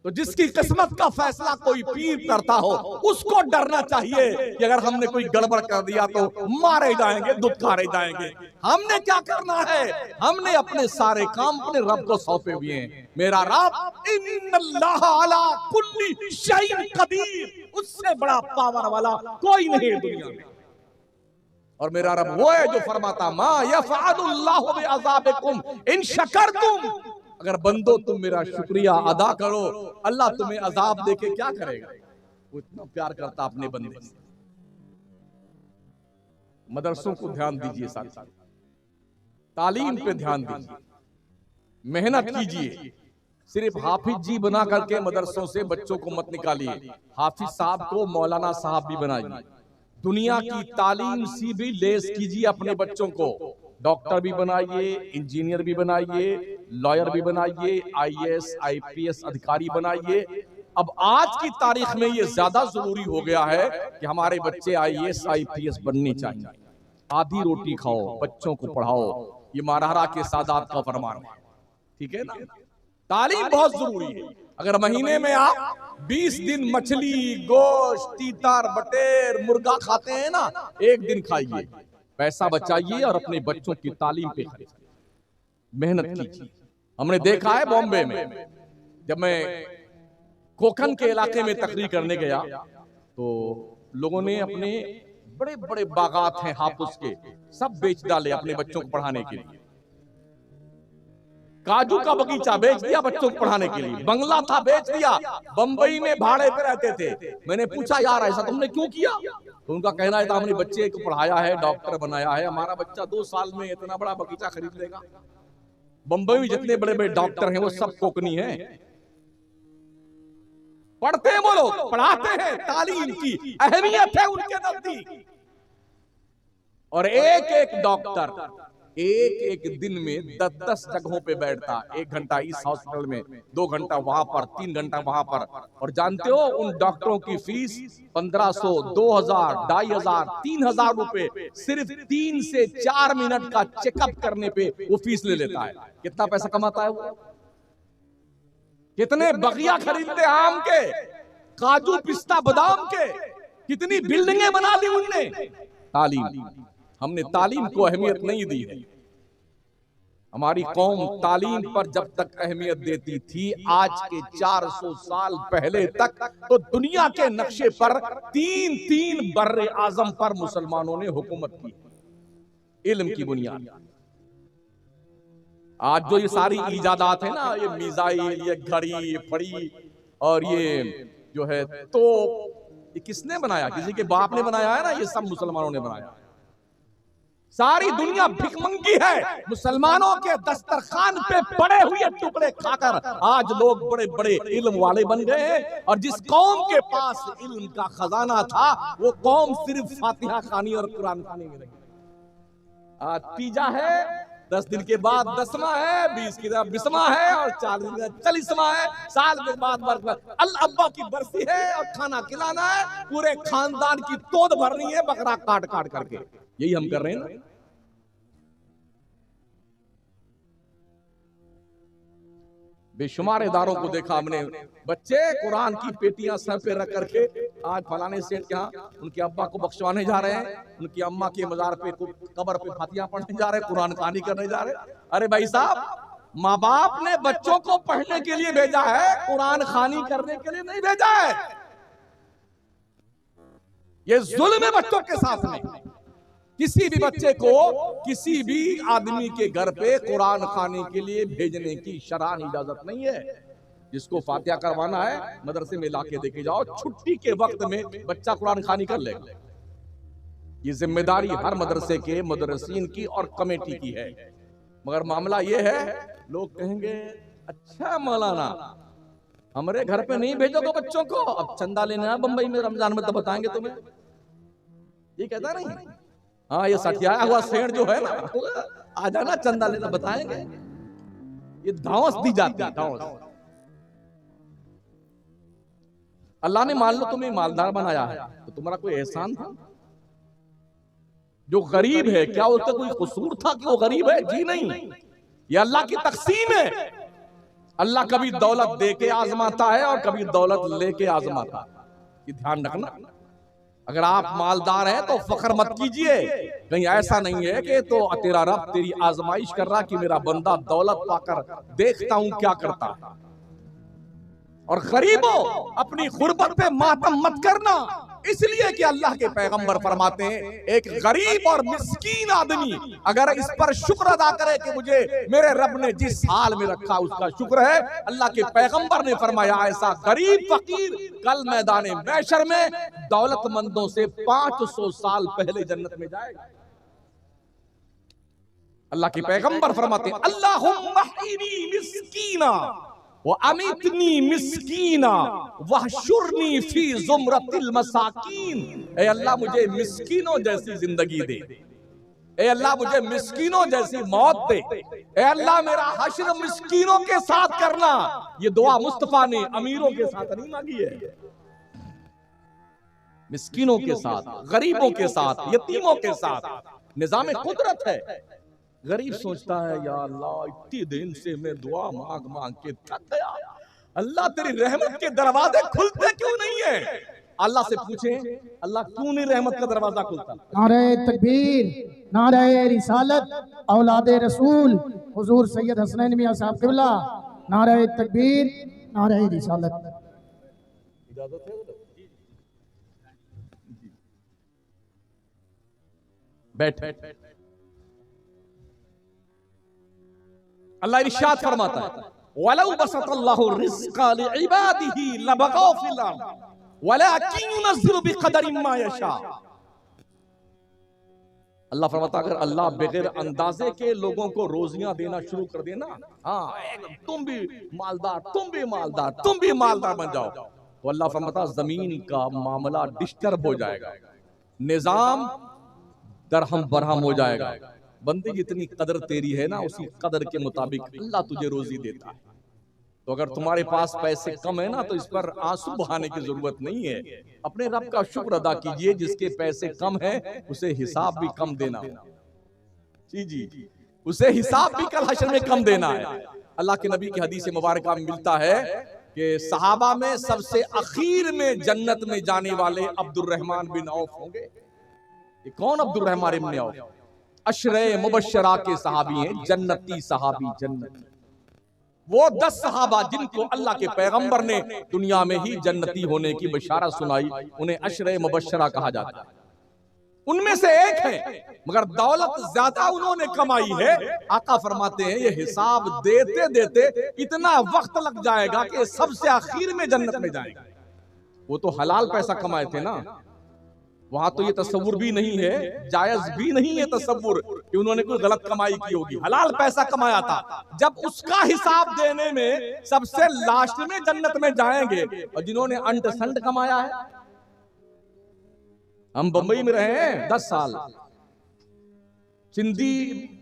तो जिसकी किस्मत का फैसला कोई पीर करता हो, उसको डरना चाहिए कि अगर हमने कोई गड़बड़ कर दिया तो मारे जाएंगे, दुत्कारे जाएंगे। हमने क्या करना है? हमने अपने सारे काम अपने रब को सौंपे हुए हैं। मेरा रब इन्नल्लाह अला कुल्ली शैइन कदीर, उससे बड़ा पावर वाला कोई नहीं है दुनिया में। और मेरा रब वो है जो फरमाता मा यफ़अलुल्लाहु बिअज़ाबिकुम इन शकरतुम, अगर बंदो तुम मेरा शुक्रिया अदा करो, अल्लाह तुम्हें अजाब देके क्या करेगा? वो इतना प्यार करता अपने बंदे से। मदरसों को ध्यान दीजिए, साथ तालीम पे ध्यान दीजिए, मेहनत कीजिए। सिर्फ हाफिज जी बना करके मदरसों से बच्चों को मत निकालिए, हाफिज साहब को मौलाना साहब भी बनाइए। दुनिया की तालीम सी भी लेस कीजिए अपने बच्चों को, डॉक्टर भी बनाइए, इंजीनियर भी बनाइए, लॉयर भी बनाइए, IAS IPS अधिकारी बनाइए। अब आज की तारीख में ये ज्यादा जरूरी हो गया है कि हमारे बच्चे IAS IPS बनने चाहिए। आधी रोटी खाओ, बच्चों को पढ़ाओ, ये महाराणा के सादात का फरमान है, ठीक है ना? तालीम बहुत जरूरी है। अगर महीने में आप 20 दिन मछली, गोश्त, तीतर, बटेर, मुर्गा खाते हैं ना, एक दिन खाइए, पैसा बचाइए और अपने बच्चों की तालीम पे खर्च, मेहनत कीजिए। हमने देखा है बॉम्बे में, जब मैं कोकन के इलाके में तकरीर करने गया तो लोगों ने अपने बड़े बड़े बागात हैं हापुस के, सब बेच डाले अपने बच्चों को पढ़ाने के लिए। काजू का बगीचा बेच दिया बच्चों को पढ़ाने के लिए, बंगला था बेच दिया, बंबई में भाड़े पे रहते थे। मैंने पूछा यार ऐसा तुमने क्यों किया? तो उनका कहना है था हमने बच्चे को पढ़ाया है, डॉक्टर बनाया है, हमारा बच्चा 2 साल में इतना बड़ा बगीचा खरीद लेगा। बंबई में जितने बड़े बड़े डॉक्टर हैं वो सब कोकनी हैं। पढ़ते हैं वो लोग, पढ़ाते हैं, तालीम की अहमियत है उनके नजदीक। और एक एक डॉक्टर एक दिन में 10-10 जगहों पे बैठता, 1 घंटा इस हॉस्पिटल में, 2 घंटा वहां पर, 3 घंटा वहां पर। और जानते हो उन डॉक्टरों की फीस 1500, 2000, 2500, 3000 रुपए सिर्फ 3 से 4 मिनट का चेकअप करने पे वो फीस ले लेता है। कितना पैसा कमाता है वो? कितने बगिया खरीदते आम के, काजू पिस्ता बादाम के, कितनी बिल्डिंगें बना दी उनने। तालीम, हमने तालीम को अहमियत नहीं दी है। हमारी कौम तालीम पर जब तक अहमियत देती थी, आज के 400 साल पहले तक तो दुनिया के नक्शे पर 3 बर्रे आजम पर मुसलमानों ने हुकूमत की, इल्म की बुनियाद। आज जो ये सारी इजादात है ना, ये मिसाइल, ये घड़ी, ये फड़ी और ये जो है तो ये किसने बनाया? किसी के बाप ने बनाया है ना, ये सब मुसलमानों ने बनाया। सारी दुनिया भिखमंगी है, मुसलमानों के दस्तरखान पे पड़े हुए टुकड़े खाकर आज लोग बड़े बड़े इल्म वाले बन गए हैं। और जिस कौम के पास इल्म का खजाना था, वो कौम सिर्फ फातिहा खानी और कुरान खानी में रही। आज तीजा है, 10 दिन के बाद 10वां है, 20 की तरफ 20वां है और 40 दिन का 40वां है, साल के बाद अल्लाह अब्बा की बरसी है और खाना खिलाना है, पूरे खानदान की तोड़ भरनी है बकरा काट काट करके। यही हम कर रहे हैं ना। बेशुमार इदारों को देखा हमने, बच्चे कुरान की पेटियां सर पे रख करके आज फलाने सेठ के यहाँ उनके अब्बा को बख्शवाने जा रहे हैं, उनकी अम्मा के मजार पे कब्र पे फातिहा पढ़ने जा रहे हैं, कुरान कहानी करने जा रहे हैं। अरे भाई साहब, माँ बाप ने बच्चों को पढ़ने के लिए भेजा है, कुरान खानी करने के लिए नहीं भेजा है। ये जुल्म है बच्चों के साथ में। किसी भी बच्चे को किसी भी आदमी के घर पे कुरान खाने के लिए भेजने की शरअन इजाजत नहीं है। जिसको फातिहा करवाना है मदरसे में लाके देके जाओ, छुट्टी के वक्त में बच्चा कुरान खानी कर लेगा। ये जिम्मेदारी हर मदरसे के मुदर्रिसीन की और कमेटी की है। मगर मामला ये है, लोग कहेंगे अच्छा मौलाना हमारे घर पे नहीं भेजोगे बच्चों को, अब चंदा लेने आ बंबई में रमजान में तो बताएंगे तुम्हें। ये कहता नहीं, हाँ ये सठियाया हुआ सेठ जो है ना, आ जाना चंदा लेना बताएंगे। ये धावस दी जाती है, धावस। अल्लाह ने मान लो तुम्हें मालदार बनाया है तो तुम्हारा कोई एहसान था? जो गरीब है क्या उसका कोई कसूर था कि वो गरीब है? जी नहीं, ये अल्लाह की तकसीम है। अल्लाह कभी दौलत दे के आजमाता है और कभी दौलत लेके आजमाता है, ये ध्यान रखना। अगर आप मालदार हैं तो फख्र मत कीजिए, कहीं ऐसा नहीं है कि तो तेरा रब तेरी आजमाइश कर रहा कि मेरा बंदा दौलत पाकर देखता हूं क्या करता है। और गरीबों अपनी गुर्बत पे मातम मत करना, इसलिए कि अल्लाह के पैगंबर फरमाते हैं एक गरीब और मिस्कीन आदमी अगर इस पर शुक्र अदा करे कि मुझे मेरे रब ने जिस हाल में रखा उसका शुक्र है, अल्लाह के पैगंबर ने फरमाया ऐसा गरीब फकीर कल मैदान महशर में दौलतमंदों से 500 साल पहले जन्नत में जाएगा। अल्लाह के पैगंबर फरमाते हैं अल्लाहुम्मा इनी मिस्कीना व अमितनी मिस्कीना वहशुरनी फी जुमरतिल मसाकीन। ए अल्लाह मुझे मिस्कीनों जैसी जिंदगी दे, ए अल्लाह मुझे मिस्कीनों जैसी मौत दे, ए अल्लाह मेरा हश्र मिस्कीनों के साथ करना। ये दुआ मुस्तफा ने अमीरों के साथ नहीं मांगी है, मिस्कीनों के साथ, गरीबों के साथ, यतीमों के साथ। निजाम कुदरत है। गरीब सोचता है या अल्लाह इतनी दिन से मैं दुआ मांग मांग के थक गया, अल्लाह तेरी रहमत के दरवाजे खुलते क्यों नहीं है? अल्लाह से पूछे अल्लाह क्यों नहीं रहमत का दरवाजा खुलता? नारे तकबीर, नारे रिसालत, औलादे रसूल हुजूर सैयद हसनैन मियां साहब क़िबला, नारे तकबीर, नारे रिसालत। इजाजत है? बैठ। अल्लाह इरशाद फरमाता है वलौ बसतल्लाहु रिज़्क़ा लिइबादिही लबगौ फिल अर्द वलाकिन युनज़्ज़िलु बिक़दरि मा यशा। अल्लाह फरमाता अगर अल्लाह बगैर अंदाजे के लोगों को रोजियां देना शुरू कर देना, हाँ तुम भी मालदार, तुम भी मालदार, तुम भी मालदार बन जाओ, तो अल्लाह फरमाता जमीन का मामला डिस्टर्ब हो जाएगा, निजाम दरहम बरहम हो जाएगा। बंदी जितनी कदर तेरी है ना उसी कदर के मुताबिक अल्लाह तुझे रोजी देता है। तो अगर तुम्हारे पास पैसे कम है ना तो इस पर आंसू बहाने की जरूरत नहीं है, अपने रब का शुक्र अदा कीजिए। जिसके पैसे कम है उसे हिसाब भी कम देना, जी उसे हिसाब भी कल हश्र में कम देना है। अल्लाह के नबी की हदीस मुबारक में मिलता है कि सहाबा में सबसे अखीर में जन्नत में जाने वाले अब्दुर्रहमान बिन औफ होंगे। ये कौन अब्दुर्रहमान बिन औफ? अशरे मुबश्शरा के सहाबी हैं, जन्नती सहाबी, जन्नती। वो 10 सहाबा जिनको अल्लाह के पैगंबर ने दुनिया में ही जन्नती होने की बशारत सुनाई, उन्हें अशरे मुबश्शरा कहा जाता है। उनमें से एक है, मगर दौलत ज्यादा उन्होंने कमाई है। आका फरमाते हैं ये हिसाब देते देते इतना वक्त लग जाएगा कि सबसे आखिर में जन्नत में जाएगा। वो तो हलाल पैसा कमाए थे ना, वहां तो ये तस्वुर भी नहीं है, जायज भी नहीं है तस्वुर कि उन्होंने कोई गलत कमाई की होगी। हलाल पैसा कमाया था। जब उसका हिसाब देने में सबसे लास्ट में जन्नत में जाएंगे, और जिन्होंने अंट संट कमाया है, हम बंबई में रहे हैं 10 साल, चिंदी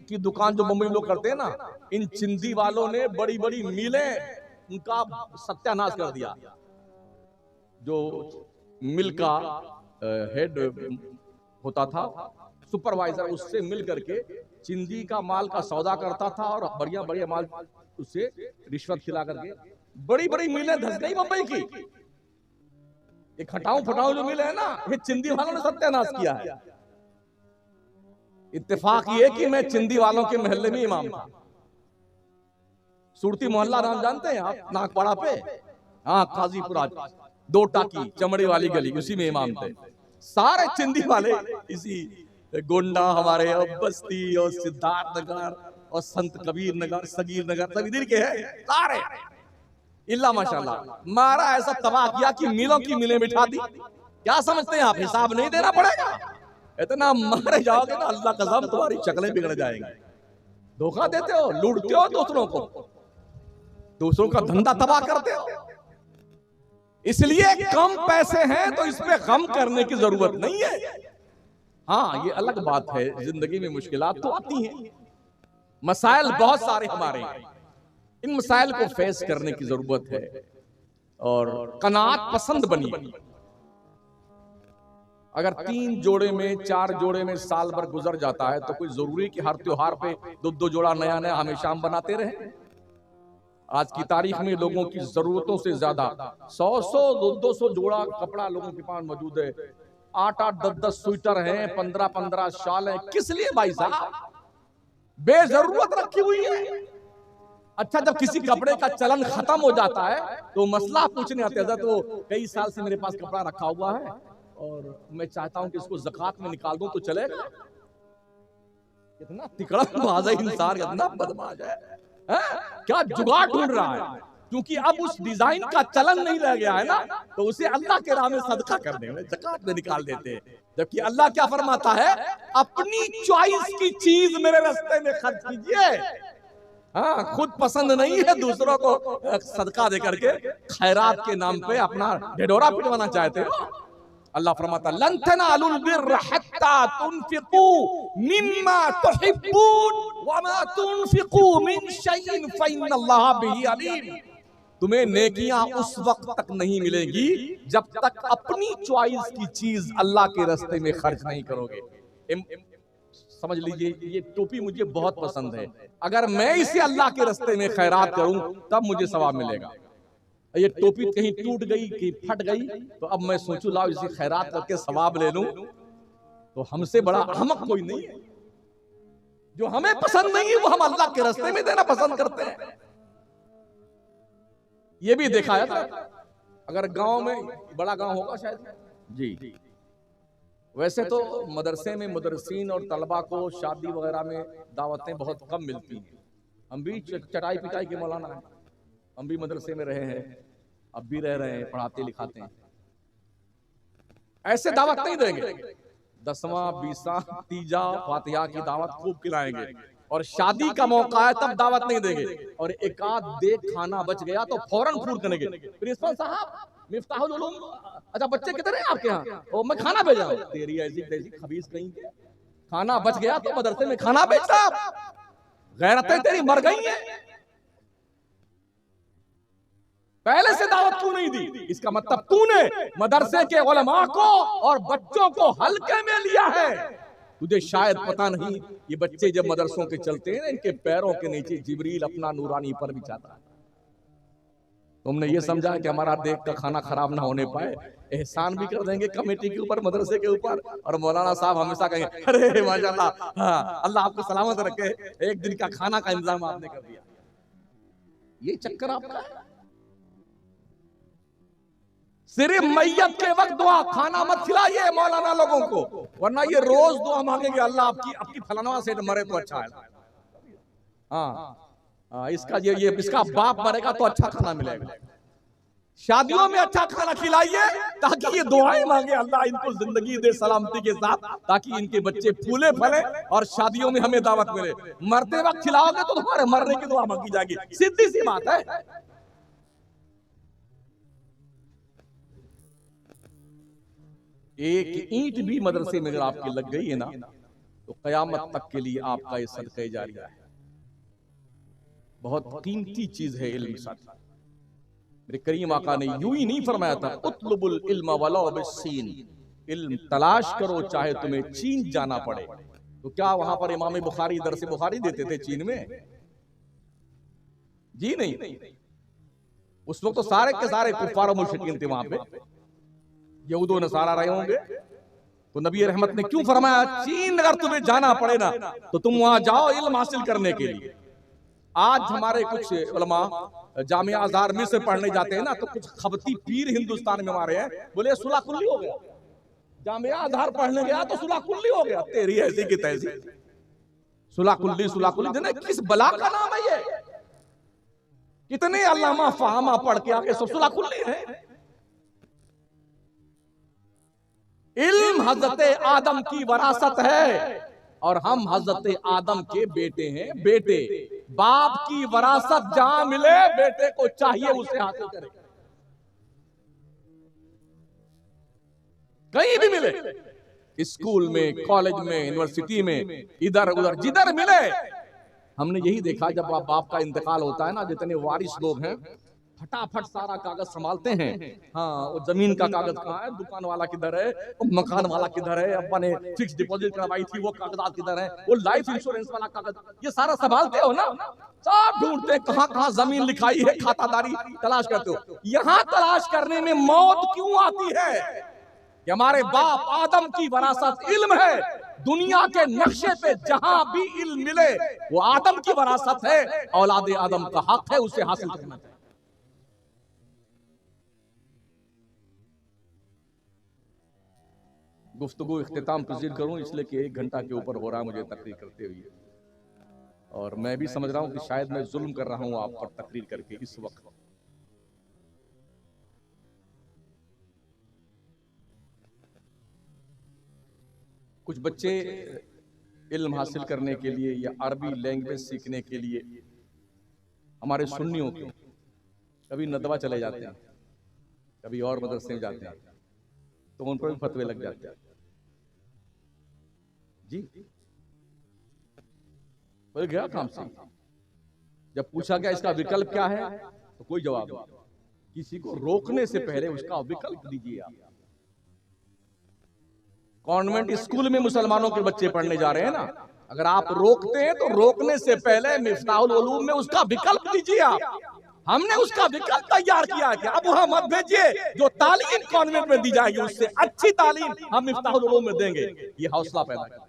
की दुकान जो मुंबई में लोग करते हैं ना, इन चिंदी वालों ने बड़ी बड़ी मिलें उनका सत्यानाश कर दिया। जो मिल का हेड होता था, सुपरवाइजर, उससे मिल करके चिंदी का माल का सौदा करता था और बढ़िया बढ़िया माल उससे रिश्वत खिला करके बड़ी बड़ी मिलें धस गई मुंबई की। ये खटाऊ फटाऊ जो मिले है ना, ये चिंदी वालों ने सत्यानाश किया है। इत्तेफाक ये कि मैं चिंदी वालों के महल्ले में इमाम था। सुरती मोहल्ला नाम जानते हैं आप, नागपाड़ा पे? हाँ, काजीपुरा, 2 टाकी चमड़े वाली गली, उसी में इमाम थे। सारे चिंदी वाले इसी गोंडा हमारे और बस्ती और सिद्धार्थ नगर और संत कबीर नगर, सगीर नगर, सब इधर के हैं सारे। इल्ला माशाल्लाह मारा ऐसा तबाह किया कि मिलों की मिलें बिठा दी। क्या समझते हैं आप, हिसाब नहीं देना पड़ेगा? इतना मारे जाओगे ना, अल्लाह कसम तुम्हारी शक्लें बिगड़ जाएंगी। धोखा देते हो, लूटते हो दूसरों को, दूसरों का धंधा तबाह करते हो। इसलिए कम पैसे हैं तो इस पे गम करने की जरूरत नहीं है। हाँ, ये अलग बात है, जिंदगी में मुश्किलात तो आती हैं, मसाइल बहुत सारे हमारे, इन मसाइल को फेस करने की जरूरत है और कनात पसंद बनिए। अगर 3 जोड़े में 4 जोड़े में साल भर गुजर जाता है तो कोई जरूरी कि हर त्योहार पे 2 जोड़ा नया नया हमेशा हम बनाते रहे? आज की तारीख में लोगों की जरूरतों से ज्यादा 100 200 जोड़ा कपड़ा लोगों के पास मौजूद है। 8 10 स्वेटर हैं, 15 शाल हैं। किस लिए भाई साहब? बेजरूरत रखी हुई है। अच्छा, जब किसी कपड़े का चलन खत्म हो जाता है तो मसला पूछने आते हैं, तो कई साल से मेरे पास कपड़ा रखा हुआ है और मैं चाहता हूं कि इसको ज़कात में निकाल दूं तो चलेगा? कितना तिकड़मबाज है इंसान, कितना बदमाश है, क्या जुगाड़ ढूंढ रहा है। क्योंकि अब उस डिजाइन का चलन नहीं रह गया है ना, तो उसे अल्लाह के राह में सदका करने में, ज़कात में निकाल देते हैं। जबकि अल्लाह क्या फरमाता है, अपनी चॉइस की चीज मेरे रास्ते में खर्च कीजिए। हाँ, खुद पसंद नहीं है दूसरों को सदका दे करके खैरात के नाम पे अपना ढिढोरा पिटवाना चाहते हो। अल्लाह फरमाता लन तनालुल बिर्र हत्ता तुनफिकू मिम्मा तुहिब्बून वमा तुनफिकू मिन शैइन फइन्नल्लाह बिही अलीम। तुम्हें नेकियां उस वक्त तक नहीं मिलेगी जब तक अपनी चॉइस की चीज अल्लाह के रास्ते में खर्च नहीं करोगे। समझ लीजिए, ये टोपी मुझे बहुत पसंद है, अगर मैं इसे अल्लाह के रास्ते में खैरात करूं तब मुझे सवाब मिलेगा। ये टोपी कहीं टूट गई, कहीं फट गई, तो अब मैं सोचूं लाओ इसे खैरात करके सवाब ले लूं, तो हमसे बड़ा अहमक कोई नहीं है। जो हमें पसंद नहीं है वो हम अल्लाह के रास्ते में देना पसंद करते हैं। ये भी देखा है था, अगर गांव में, बड़ा गांव होगा शायद जी, वैसे तो मदरसे में मुदर्रिसीन और तलबा को शादी वगैरह में दावतें बहुत कम मिलती हैं। हम भी चटाई पिटाई के मौलाना हैं, हम भी मदरसे में रहे हैं, अब भी रह रहे हैं, पढ़ाते लिखाते हैं। ऐसे दावत नहीं देंगे, 10वां 20वां तीजा फातिहा की दावत खूब खिलाएंगे, और शादी का मौका है तब दावत नहीं देंगे। और एक आध देख खाना बच गया तो फौरन फूर करेंगे, प्रिंसिपल साहब मिफ्ताहुल उलूम, अच्छा बच्चे कितने हैं आपके यहाँ? ओ मैं खाना भेजा हूं। तेरी ऐसी तैसी खबीस कहीं के, खाना बच गया तो मदरसे में खाना बेचता, गैरतें तेरी मर गई हैं। पहले से दावत क्यों नहीं दी? इसका मतलब तूने मदरसे के उलमा को और बच्चों को हल्के में लिया है। तुझे शायद पता नहीं, ये बच्चे जब मदरसों के चलते हैं, इनके पैरों के नीचे जिब्रील अपना नूरानी पर बिछाता है। तुमने ये समझा कि हमारा देख का खाना खराब ना होने पाए, एहसान भी कर देंगे कमेटी के ऊपर, मदरसे के ऊपर, और मौलाना साहब हमेशा कहेंगे अरे माशाल्लाह, हाँ, अल्लाह आपको सलामत रखे, एक दिन का खाना का इंतजाम आपने कर दिया। ये चक्कर आपका है। सिर्फ मैयत के वक्त दुआ, खाना मत खिलाइए मौलाना लोगों को, वरना ये रोज दुआ मांगेंगे, अल्लाह आपकी फलाना से मरे तो अच्छा है। हाँ, इसका ये इसका बाप मरेगा तो अच्छा खाना मिलेगा। शादियों में अच्छा खाना खिलाइए ताकि ये दुआएं मांगे, अल्लाह इनको जिंदगी दे सलामती के साथ, ताकि इनके बच्चे फूले फले और शादियों में हमें दावत मिले। मरते वक्त खिलाओगे तो तुम्हारे मरने की दुआ मांगी जाएगी, सीधी सी बात है। एक ईंट भी मदरसे में अगर आपकी लग गई है ना, तो क़यामत तक के लिए आपका ये सदक़े जारिया है। बहुत कीमती चीज है इल्म साथी। मेरे करीम आका ने यूं ही नहीं फरमाया था उतलुबुल इल्म वलाउ बिस्सीन, इल्म तलाश करो चाहे तुम्हें चीन जाना पड़े। तो क्या वहां पर इमाम बुखारी दरस बुखारी देते थे चीन में? जी नहीं, उस वक्त तो सारे के सारे कुफ्फार और मुशरिकीन थे वहां पे, यहूद व नसारा रहे होंगे। तो नबी रहमत ने क्यों फरमाया चीन अगर तुम्हें जाना पड़े ना तो तुम वहां जाओ इल्म हासिल करने के लिए। आज हमारे कुछ उलमा जामिया अज़हर में से पढ़ने जाते हैं ना, तो कुछ खबती पीर हिंदुस्तान में हमारे हैं, बोले सुलह कुल्ली हो गया, जामिया अज़हर पढ़ने गया तो सुलह कुल्ली हो गया। तेरी ऐसी की तैसी सुलह कुल्ली जने किस बला का नाम है ये? कितने अल्लामा फहामा पढ़ के आके सब सुलह कुल्ली है। इल्म हजरत आदम की वरासत है और हम हजरत आदम के बेटे हैं। बेटे बाप की वरासत जहां मिले बेटे को चाहिए उसे हासिल करे, कहीं भी मिले, स्कूल में, कॉलेज में, यूनिवर्सिटी में, इधर उधर जिधर मिले। हमने यही देखा जब बाप का इंतकाल होता है ना, जितने वारिस लोग हैं फटाफट सारा कागज संभालते हैं। हाँ, वो जमीन का कागज कहाँ है, दुकान वाला किधर है, वो मकान वाला किधर है, अब्बा ने फिक्स डिपॉजिट करवाई थी वो कागजात किधर है, वो लाइफ इंश्योरेंस वाला कागज, ये सारा संभालते हो ना। सब ढूंढते कहाँ कहाँ जमीन लिखाई है, खातादारी तलाश करते हो। यहाँ तलाश करने में मौत क्यों आती है कि हमारे बाप आदम की वरासत इल्म है। दुनिया के नक्शे पे जहां भी इल्म मिले वो आदम की वरासत है, औलाद आदम का हक है उसे हासिल करना चाहिए। गुफ्तगू इख्तिताम पजीर करूं इसलिए कि 1 घंटा के ऊपर हो रहा है मुझे तकरीर करते हुए, और मैं भी समझ रहा हूं कि शायद मैं जुल्म कर रहा हूं आप पर तकरीर करके। इस वक्त कुछ बच्चे इल्म हासिल करने के लिए या अरबी लैंग्वेज सीखने के लिए हमारे सुन्नियों के कभी नदवा चले जाते हैं, कभी और मदरसे में जाते हैं, तो उन पर भी फतवे लग जाते हैं। जी बोले गया काम से। जब पूछा गया इसका विकल्प क्या है तो कोई जवाब नहीं। किसी को रोकने से पहले उसका विकल्प दीजिए आप। कॉन्वेंट स्कूल में मुसलमानों के बच्चे पढ़ने जा रहे हैं ना, अगर आप रोकते हैं तो रोकने से पहले मिफ्ताहुल उलूम में उसका विकल्प दीजिए आप। हमने उसका विकल्प तैयार किया कि अब वहां मत भेजिए, जो तालीम कॉन्वेंट में दी जाएगी उससे अच्छी तालीम हम मिफ्ताहुल उलूम में देंगे। ये हौसला पैदा करें।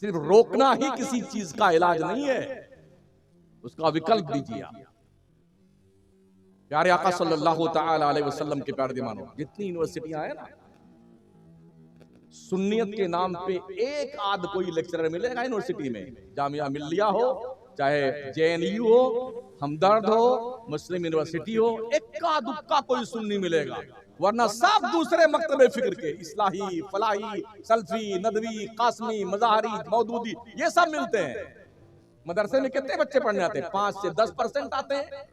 सिर्फ रोकना ही किसी चीज का इलाज नहीं है, उसका विकल्प दीजिए आप। प्यारे आका सल्लल्लाहु तआला अलैहि वसल्लम के प्यारे दीवानों, जितनी यूनिवर्सिटियां हैं ना, सुन्नियत के नाम पे एक आध कोई लेक्चरर मिलेगा यूनिवर्सिटी में, जामिया मिल्लिया हो, चाहे JNU हो, हमदर्द हो, मुस्लिम यूनिवर्सिटी हो, इक्का दुक्का कोई सुन्नी मिलेगा, वरना सब दूसरे मकतबे फिक्र के, इस्लाही, फलाही, सल्फी, नदवी, कासमी, मज़ाहरी, मौदूदी, ये सब मिलते हैं। मदरसे में कितने बच्चे पढ़ने आते हैं? 5 से 10% आते हैं।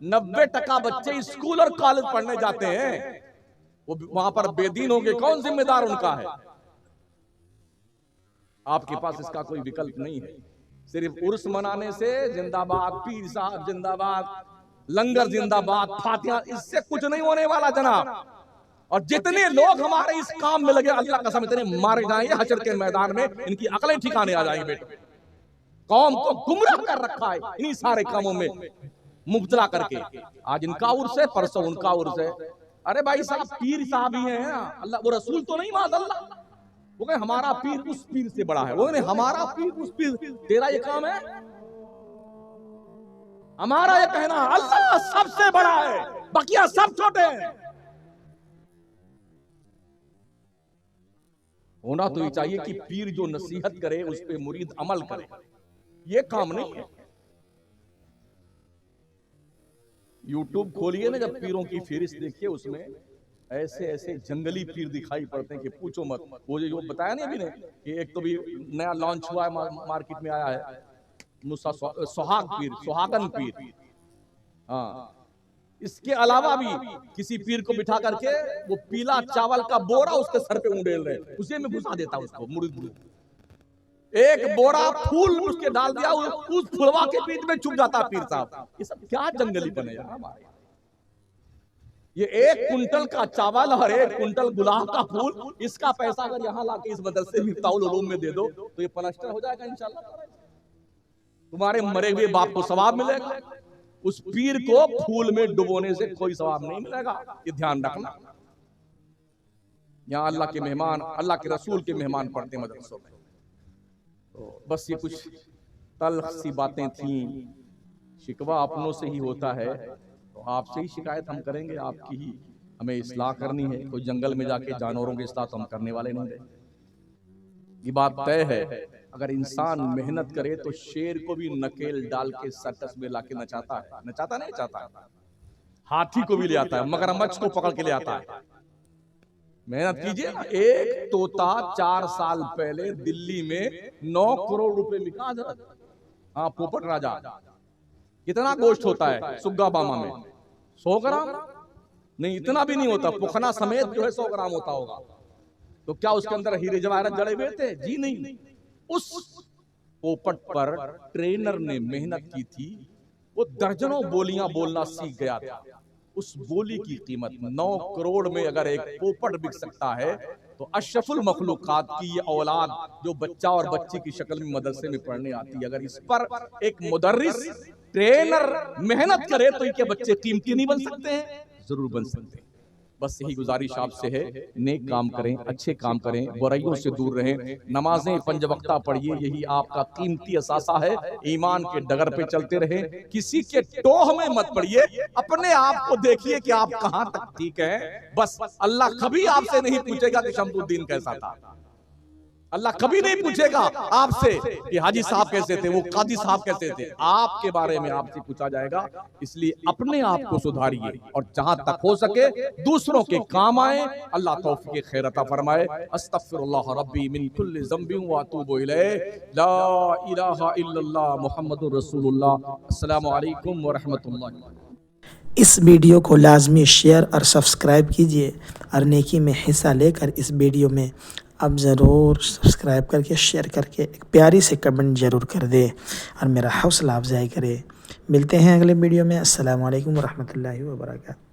90% बच्चे स्कूल और कॉलेज पढ़ने जाते हैं, वो वहां पर बेदीन होंगे, कौन जिम्मेदार उनका है? आपके पास इसका कोई विकल्प नहीं है। सिर्फ उर्स मनाने से जिंदाबाद, पीर साहब जिंदाबाद, लंगर जिंदाबाद, फातिहा, इससे कुछ नहीं होने वाला जनाब। और जितने लोग हमारे इस काम में लगे, अल्लाह कसम इतने मारे जाएंगे हशर के मैदान में, इनकी अकलें ठिकाने आ जाएंगी। बेटे कौम को गुमराह कर रखा है इन्हीं सारे कामों में मुब्तला करके। आज इनका उर्स है, परसों उनका उर्स है। अरे भाई साहब, पीर साहब ही है, अल्लाह वो रसूल तो नहीं, माज़अल्लाह। वो कहे हमारा पीर उस पीर से बड़ा है, वो कहे हमारा पीर उस पीर। तेरा ये काम है? हमारा ये कहना अल्लाह सबसे बड़ा है, बाकिया सब छोटे हैं। होना तो ये चाहिए कि पीर जो नसीहत करे उस पे मुरीद अमल करे, ये काम नहीं है। यूट्यूब खोलिए ना, जब पीरों की फहरिस्त देखिए, उसमें ऐसे ऐसे जंगली पीर दिखाई पड़ते हैं कि पूछो मत। वो जो बताया नहीं अभी ने कि एक तो भी नया लॉन्च हुआ है, मार्केट में आया है, मुसा सोहाग पीर, सोहागन पीर। हाँ, इसके अलावा भी किसी पीर को बिठा करके वो पीला चावल का बोरा उसके सर पे उंडेल रहे, उसी में घुसा देता उसको मुर्द। एक बोरा फूल उसके डाल दिया, उस फुलवा के बीच में छुप जाता पीर साहब। ये सब क्या जंगलीपन है यार हमारे। ये 1 कुंटल का चावल और 1 कुंटल गुलाब का फूल, इसका पैसा अगर यहाँ लाके इस मदरसे मिफ्ताहुल उलूम में दे दो तो ये प्लास्टर हो जाएगा इंशाल्लाह। तुम्हारे मरे हुए बाप को सवाब मिलेगा, उस पीर को फूल में डुबोने से कोई सवाब नहीं मिलेगा, ये ध्यान रखना। यहाँ अल्लाह के मेहमान, अल्लाह के रसूल के मेहमान पढ़ते मदरसों में। तो बस ये कुछ तल्ख सी बातें थी। शिकवा अपनों से ही होता है, तो आपसे ही शिकायत हम करेंगे, आपकी ही हमें इस्लाह करनी है। कोई जंगल में जाके जानवरों की इस्लाह तो हम करने वाले नहीं रहे। ये बात तय है, अगर इंसान मेहनत करे तो शेर को भी नकेल डाल के सर्कस में लाके नचाता है। नचाता नहीं चाहता, हाथी को भी ले आता है, मगरमच्छ को पकड़ के ले आता है। मेहनत कीजिए ना। एक तोता 4 साल पहले दिल्ली में 9 करोड़ रुपए बिका हजरत। हाँ, पोपट राजा। कितना गोश्त होता है सुग्गा बामा में? 100 ग्राम नहीं, इतना भी नहीं होता। पुखना समेत जो है 100 ग्राम होता होगा। तो क्या उसके अंदर हीरे जवाहरात जड़े हुए थे? जी नहीं। उस पोपट पर ट्रेनर ने मेहनत की थी, वो दर्जनों बोलियां बोलना सीख गया था। उस बोली की कीमत 9 करोड़ में अगर एक पोपट बिक सकता है, तो अशरफुल मखलूकात की ये औलाद जो बच्चा और बच्ची की शक्ल में मदरसे में पढ़ने आती है, अगर इस पर एक मुदर्रिस ट्रेनर मेहनत करे तो इनके बच्चे कीमती नहीं बन सकते हैं? जरूर बन सकते हैं। बस यही गुजारिश आपसे है, नेक काम करें, अच्छे काम करें, बुराइयों से दूर रहें, नमाजें 5 वक्ता पढ़िए, यही आपका कीमती असासा है। ईमान के डगर पे चलते रहें, किसी के टोह में मत पड़िए, अपने आप को देखिए कि आप कहां तक ठीक हैं। बस अल्लाह कभी आपसे नहीं पूछेगा कि शमसुद्दीन कैसा था। अल्लाह कभी नहीं पूछेगा आपसे कि हाजी साहब कैसे थे, वो काजी साहब कैसे थे। आपके बारे में आपसे पूछा जाएगा। इसलिए अपने आप को सुधारिए और जहां तक हो सके दूसरों के काम आए। अल्लाह तौफीक खैर अता फरमाए। अस्तगफिरुल्लाह रब्बी मिन कुल्लि ज़ंबिन व अतूबु इलैह। ला इलाहा इल्लल्लाह मुहम्मदुर रसूलुल्लाह। अस्सलामु अलैकुम व रहमतुल्लाह। इस वीडियो को लाजमी शेयर और सब्सक्राइब कीजिए और नेकी में हिस्सा लेकर इस वीडियो में आप ज़रूर सब्सक्राइब करके शेयर करके एक प्यारी से कमेंट ज़रूर कर दे और मेरा हौसला अफजाई करे। मिलते हैं अगले वीडियो में। अस्सलामु अलैकुम व रहमतुल्लाहि व बरकातहू।